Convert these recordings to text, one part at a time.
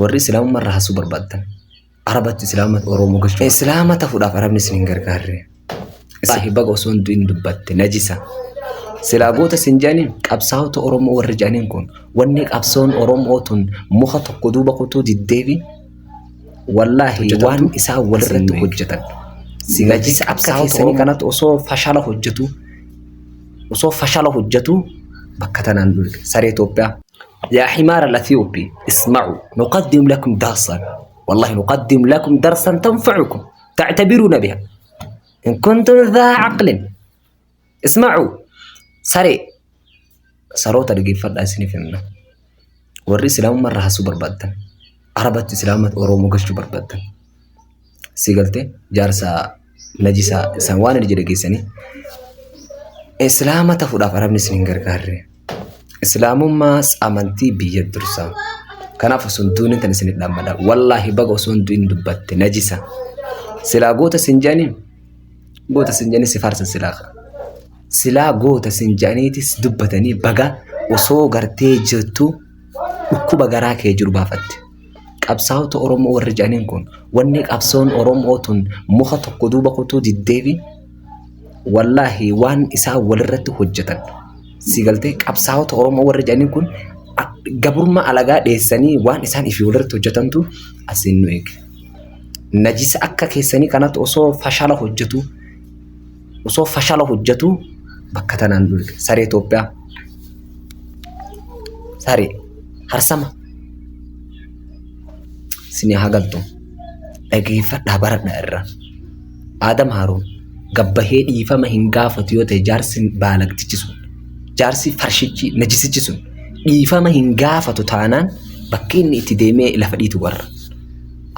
warri islaamummaa irraa hasuu barbaadan arabatti islaamata oromoo galchuu islaamata fuudhaaf arabni isin hin gargaarre isin baga osoo hin dubbatte najisa silaa goota sin jaaniin qabsaa'ota oromoo warri jaaniin kun wanni qabsoon oromoo tun muka tokko duuba kutuu diddeebi wallahi waan isaa walirratti hojjetan najisa akka keessanii kanatti osoo fashala hojjetu bakka tanaan dhulke saree Itoophiyaa يا حمار الأثيوبي اسمعوا نقدم لكم درسا والله نقدم لكم درسا تنفعكم تعتبرون بها إن كنتم ذا عقل اسمعوا سري سروت لقي فرد أسني فينا وري سلام مرة حسو بربادن عربت سلامة أورومو قشو بربادن سيقلتي جارسا نجيسا سنوان نجي لقيساني إسلامة تفودا فرابني سنينجر كاري islaamummaas amantii biyya dursaa kanaaf osoo duuniin tan isin dhammada wallahi baga osoo duuniin dubbatte najisa silaa goota sinjaaniin si farsa silaa goota sinjaaniitis dubbatanii baga osoo gartee jirtu dhukkuba garaa kee jiru baafatte qabsaa'ota oromoo warri jaaniin kun wanni qabsoon oromoo tun muka tokko duuba kutuu diddeebi wallahi waan isaa walirratti hojjetan sigalte qabsaa'ota oromoo warri jaaniin kun gabrummaa alagaa dheessanii waan isaan ifii walirratti hojjetantu asin nu eege najisa akka keessanii kanatti osoo fashala hojjetu bakka tanaan dhulke saree Itoophiyaa saree harsama sini hagaltu dhageeffadhaa baradhaa irra Aadam Haaruun gabbahee dhiifama hin gaafatu yoo ta'e jaarsi baalagtichi sun jaarsi farshichi najisichi sun dhiifama hin gaafatu taanaan bakki inni itti deemee lafa dhiitu warra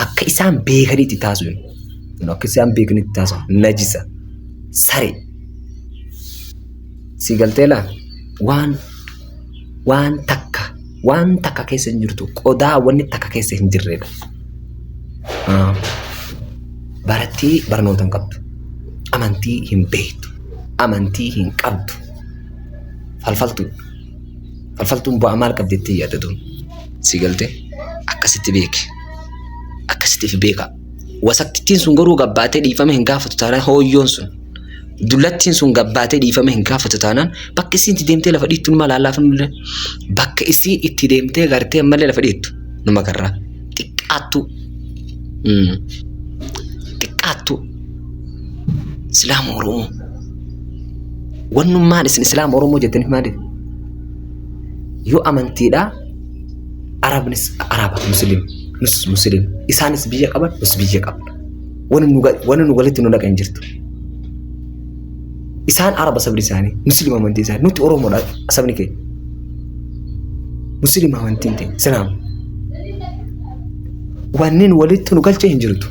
akka isaan beekanitti taasisuun akka isaan beekanitti taasisu najisa sare sigalteela waan takka keessa hin jirtu qodaa wanni takka keessa hin jirredha barattii barnoota hin qabdu amantii hin beektu amantii hin qabdu falfaltuun bu'aa maal qabdeetti yaadatuun sigalte akkasitti beeka wasaktittiin sun garuu gabbaatee dhiifama hin gaafatu taanaan hooyyoon sun dullattiin sun gabbaatee dhiifama hin gaafatu taanaan bakka isiin itti deemtee lafa dhiittu numa laallaafannu bakka isii itti deemtee gartee ammallee lafa dhiittu numa karraa xiqqaattu islaama oromoo wannummaan isin islaama oromoo jettaniif maaliif yoo amantiidha arabnis araba muslim isaanis biyya qaban nus biyya qabna wani nu walitti nu dhaqan jirtu isaan araba sabni isaanii muslim amantii isaanii nuti oromoodha sabni kee muslim amantiin ta'e islaam wannin walitti nu galchee hin jirtu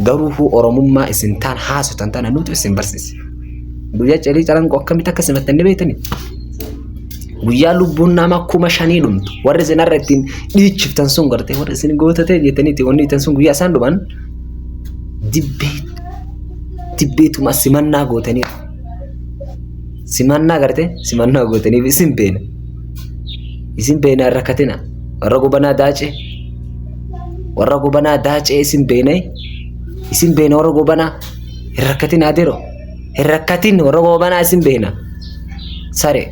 garuu oromummaa isin taan haasutan tana nuti isin barsiisi guyyaa calii calanqoo akkamitti akka simattanii beektanii guyyaa lubbuun nama 5,000 dhumtu warri isin irra ittiin dhiichiftan sun gartee warri isin gootatee jettaniiti wanni itan sun guyyaa isaan dhuman dibbeetuma simannaa gootaniif simannaa gootaniif isin beena rakkatina warra gobanaa daacee isin beena warra gobanaa rakkatina adeero rakkatin warra gobanaa isin beena sare